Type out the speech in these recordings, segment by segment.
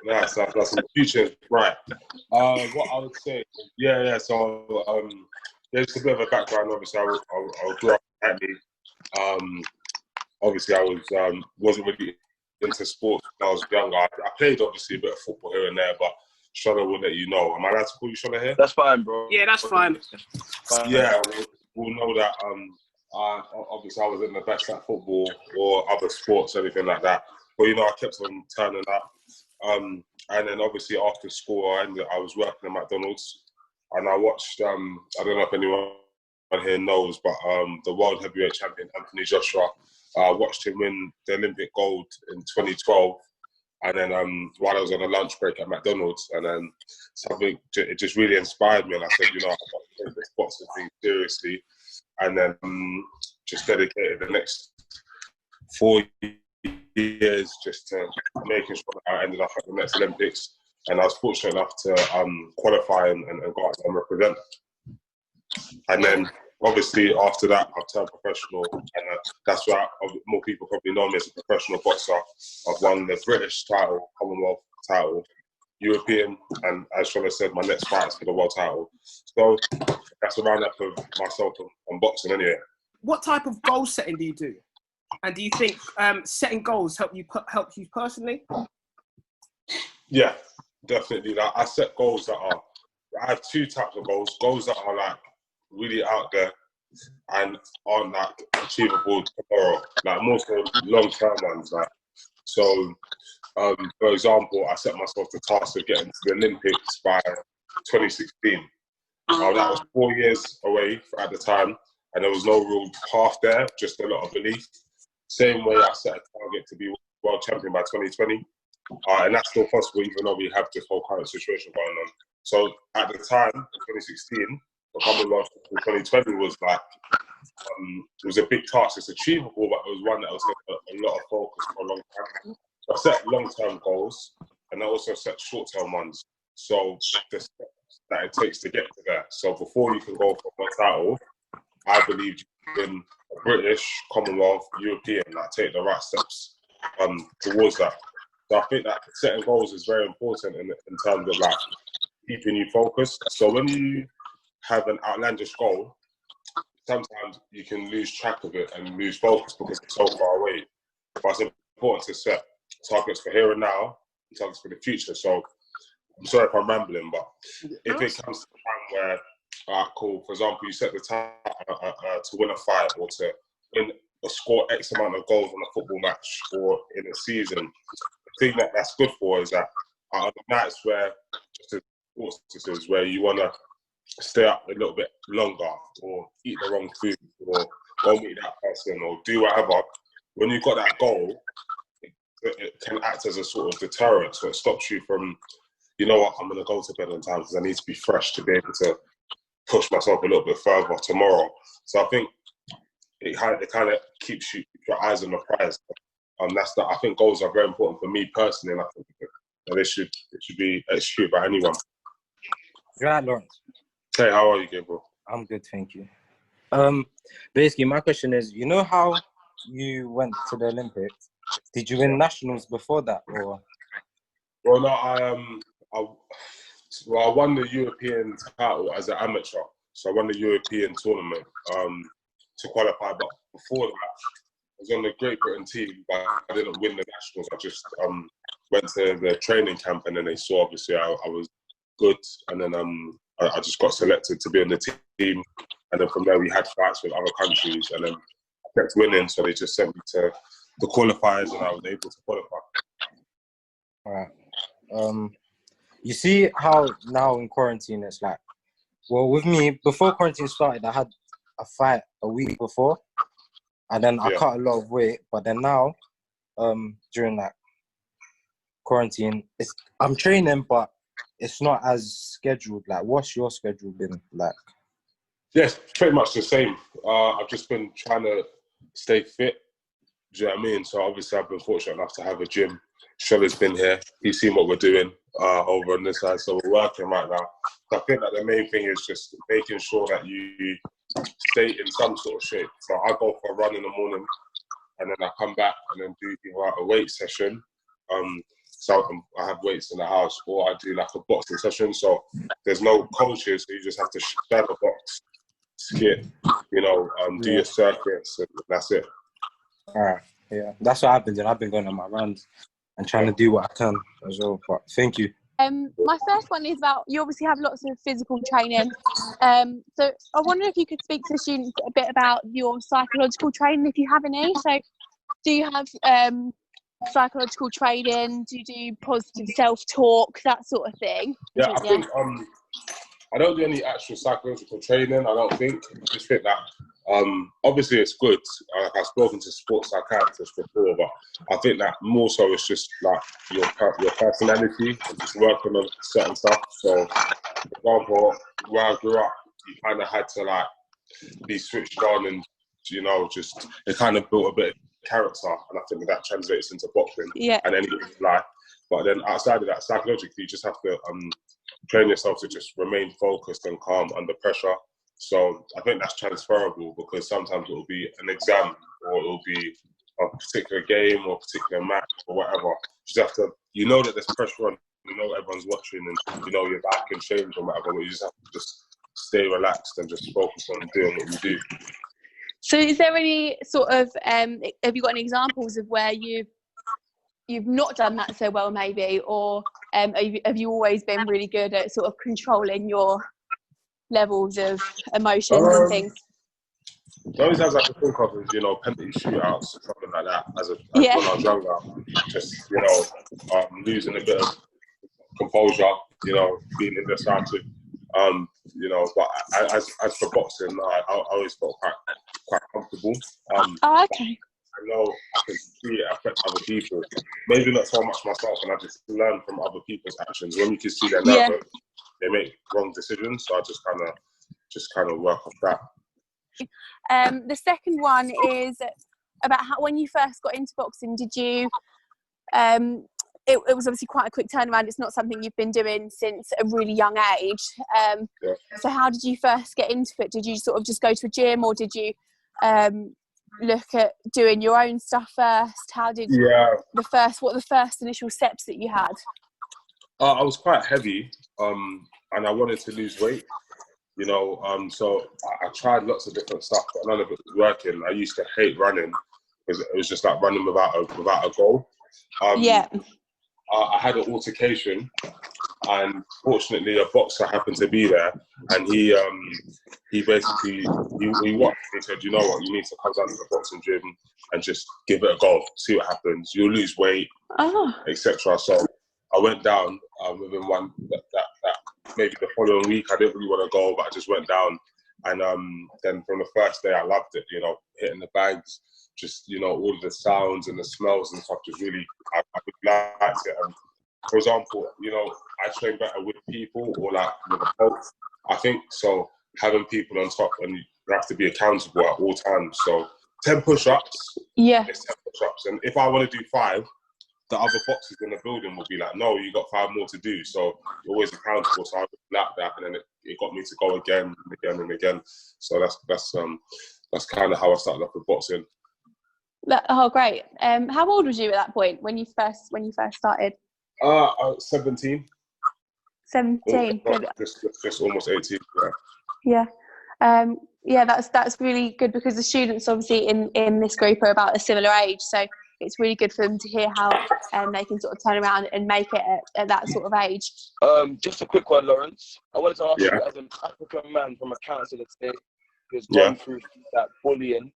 That's the future is bright. What I would say, yeah. So, there's a bit of a background. Obviously, I grew up in Hackney. Obviously, I wasn't really into sports when I was younger. I played obviously a bit of football here and there, but Shola will let you know. Am I allowed to call you Shola here? That's fine, bro. Yeah, that's fine. Yeah, we'll know that. Obviously, I wasn't the best at football or other sports, anything like that. But I kept on turning up. And then obviously after school, I was working at McDonald's, and I watched. I don't know if anyone here knows, but the world heavyweight champion Anthony Joshua. I watched him win the Olympic gold in 2012, and then while I was on a lunch break at McDonald's, and then it just really inspired me, and I said, I've got to take this boxing thing seriously, and then just dedicated the next 4 years just to making sure that I ended up at the next Olympics, and I was fortunate enough to qualify and go out and represent. And then obviously after that I've turned professional, and that's why more people probably know me as a professional boxer. I've won the British title, Commonwealth title, European, and as Shola said, my next fight is for the world title. So that's a roundup of myself on boxing anyway. What type of goal setting do you do? And do you think setting goals help you personally? Yeah, definitely. Like, I set goals that I have two types of goals. Goals that are like really out there and aren't like achievable tomorrow. Like more so long-term ones. Like so, for example, I set myself the task of getting to the Olympics by 2016. That was 4 years away at the time, and there was no real path there, just a lot of belief. Same way I set a target to be world champion by 2020, and that's still possible even though we have this whole current situation going on. So at the time, in 2016, becoming world champion in 2020 was like, it was a big task. It's achievable, but it was one that was a lot of focus for a long time. So I set long-term goals, and I also set short-term ones. So the steps that it takes to get to there. So before you can go for one title, I believe you can British, Commonwealth, European, like take the right steps towards that. So I think that setting goals is very important in terms of like keeping you focused. So when you have an outlandish goal, sometimes you can lose track of it and lose focus because it's so far away. But it's important to set targets for here and now and targets for the future. So I'm sorry if I'm rambling, but if it comes to a time where, cool, for example, you set the time to win a fight or to win or score X amount of goals in a football match or in a season, the thing that's good for is that on the nights where, just as sports is, where you want to stay up a little bit longer or eat the wrong food or go meet that person or do whatever, when you've got that goal, it can act as a sort of deterrent. So it stops you from, you know what, I'm going to go to bed on time because I need to be fresh to be able to push myself a little bit further tomorrow. So I think it kind of keeps your eyes on the prize. I think goals are very important for me personally, and I think that they should be executed by anyone. You're right, Lawrence. Hey, how are you, Gabriel? I'm good, thank you. Basically, my question is, you know how you went to the Olympics? Did you win nationals before that, or? Well, no, I won the European title as an amateur. So I won the European tournament to qualify. But before that, I was on the Great Britain team, but I didn't win the nationals. I just went to the training camp, and then they saw obviously I was good, and then I just got selected to be on the team. And then from there, we had fights with other countries, and then I kept winning. So they just sent me to the qualifiers, and I was able to qualify. All right. You see how now in quarantine it's like, well, with me, before quarantine started, I had a fight a week before, and then I cut a lot of weight. But then now, during that quarantine, I'm training, but it's not as scheduled. Like, what's your schedule been like? Yes, pretty much the same. I've just been trying to stay fit. Do you know what I mean? So obviously I've been fortunate enough to have a gym. Shola's been here. He's seen what we're doing over on this side. So we're working right now. So I think that the main thing is just making sure that you stay in some sort of shape. So I go for a run in the morning, and then I come back and then do a weight session. I have weights in the house, or I do like a boxing session. So there's no coaches, so you just have to shadow box, skip, do your circuits, and that's it. All right. Yeah, that's what I've been doing. I've been going on my runs and trying to do what I can as well. But thank you. My first one is about, you obviously have lots of physical training. So I wonder if you could speak to the students a bit about your psychological training, if you have any. So do you have psychological training? Do you do positive self-talk, that sort of thing? Yeah, I think I don't do any actual psychological training. I don't think. I just think that obviously it's good. I've spoken to sports psychiatrists before, but I think that more so it's just like your personality and just working on certain stuff. So, for example, where I grew up, you kind of had to like be switched on, and just it kind of built a bit of character, and I think that translates into boxing and any life. But then outside of that, psychologically, you just have to train yourself to just remain focused and calm under pressure. So I think that's transferable, because sometimes it will be an exam, or it will be a particular game or a particular match or whatever. You just have to, that there's pressure on, everyone's watching, and your back can change or whatever, but you just have to just stay relaxed and just focus on doing what you do. So is there any sort of, have you got any examples of where you've not done that so well maybe, or have you always been really good at sort of controlling your levels of emotions and things? The only times I can think of is, penalty shootouts or something like that when I was younger. Just, losing a bit of composure, being indecisive. But as for boxing, I always felt quite comfortable. Okay. I know I can see it affect other people. Maybe not so much myself, and I just learn from other people's actions. When you can see they're nervous, they make wrong decisions. So I just kind of work off that. The second one is about how, when you first got into boxing, did you? It was obviously quite a quick turnaround. It's not something you've been doing since a really young age. So how did you first get into it? Did you sort of just go to a gym, or did you look at doing your own stuff first? How did what were the first initial steps that you had? I was quite heavy, and I wanted to lose weight. So I tried lots of different stuff, but none of it was working. I used to hate running, because it was just like running without a goal. I had an altercation, and fortunately a boxer happened to be there, and he basically he watched and he said, you know what, you need to come down to the boxing gym and just give it a go, see what happens. You'll lose weight, etc. So I went down within that maybe the following week. I didn't really want to go, but I just went down, and then from the first day I loved it. Hitting the bags, just all of the sounds and the smells and stuff. Just really, I liked it. And for example, I train better with people, or like with a coach. I think so. Having people on top, and you have to be accountable at all times. So 10 push-ups. It's 10 push-ups, and if I want to do 5, the other boxers in the building will be like, no, you got 5 more to do. So you're always accountable. So I like that, and then it got me to go again and again and again. So that's kind of how I started off with boxing. Oh, great. How old was you at that point when you first started? 17. 17. Just almost 18. That's really good, because the students obviously in this group are about a similar age, so it's really good for them to hear how they can sort of turn around and make it at that sort of age. Just a quick one, Lawrence. I wanted to ask you, as an African man from a council estate who's gone through that bullying,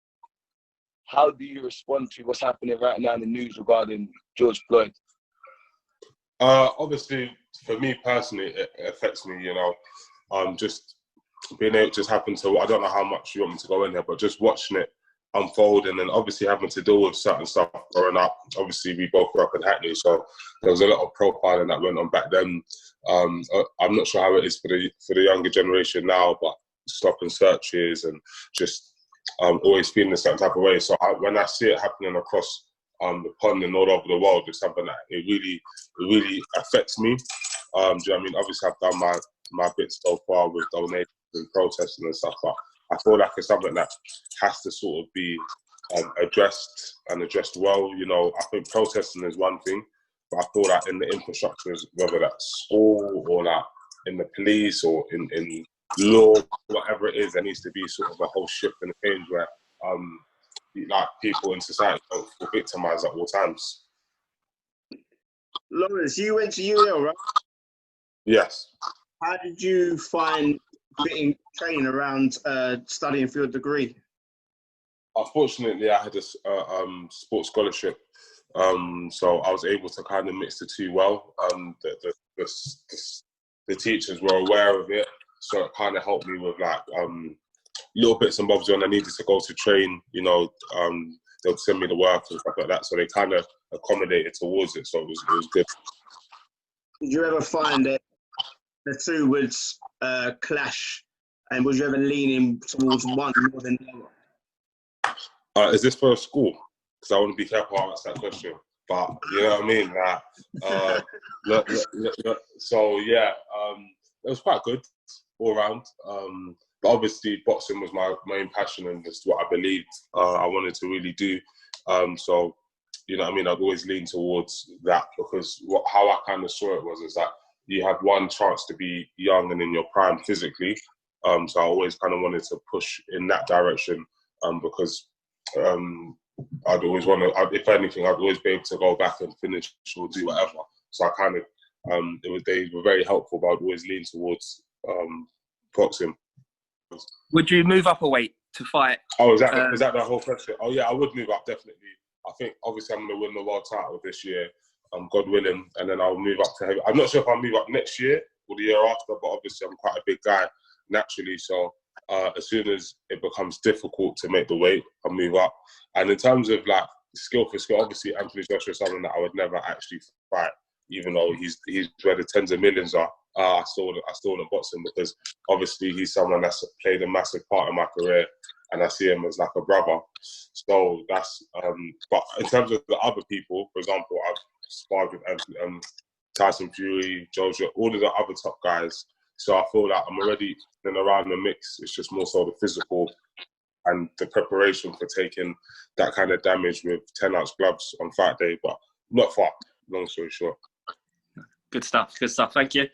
how do you respond to what's happening right now in the news regarding George Floyd? Obviously, for me personally, it affects me. Just being able to just happen to, I don't know how much you want me to go in there, but just watching it unfold, and then obviously having to deal with certain stuff growing up. Obviously, we both grew up in Hackney, so there was a lot of profiling that went on back then. I'm not sure how it is for the younger generation now, but stopping searches and just always feeling a certain type of way. So when I see it happening across the pond and all over the world, it's something that it really affects me. Do you know what I mean? Obviously, I've done my bits so far with donations and protesting and stuff, but I feel like it's something that has to sort of be addressed well. I think protesting is one thing, But I feel that in the infrastructures, whether that's school or like in the police or in law, whatever it is, there needs to be sort of a whole shift and a change where like people in society don't feel victimized at all times. Lawrence, you went to UL, right? Yes. How did you find fitting training around studying for your degree? Unfortunately, I had a sports scholarship, so I was able to kind of mix the two well. The teachers were aware of it, so it kind of helped me with like little bits and bobs when I needed to go to train. You know, they'll send me the work and stuff like that, so they kind of accommodated towards it. So it was good. Did you ever find that the two would clash, and was you ever leaning towards one more than the other? Is this for a school? Because I want to be careful how I answer that question. But you know what I mean? So yeah, it was quite good all around. But obviously, boxing was my main passion and just what I believed I wanted to really do. So you know what I mean? I'd always lean towards that because how I kind of saw it was that you have one chance to be young and in your prime physically. So I always kind of wanted to push in that direction because I'd always want to, if anything, I'd always be able to go back and finish or do whatever. So I kind of, they were very helpful, but I'd always lean towards boxing. Would you move up a weight to fight? Oh, is that the whole question? Oh yeah, I would move up, definitely. I think obviously I'm going to win the world title this year, God willing, and then I'll move up to heavy. I'm not sure if I'll move up next year or the year after, but obviously I'm quite a big guy naturally, so as soon as it becomes difficult to make the weight, I'll move up. And in terms of like skill for skill, obviously Anthony Joshua is someone that I would never actually fight, even though he's where the tens of millions are. I still wouldn't box him because obviously he's someone that's played a massive part in my career, and I see him as like a brother. So that's but in terms of the other people, for example, I've sparred with Tyson Fury, Joshua, all of the other top guys. So I feel that I'm already in around the mix. It's just more so the physical and the preparation for taking that kind of damage with 10-ounce gloves on fight day, but not far, long story short. Good stuff. Thank you.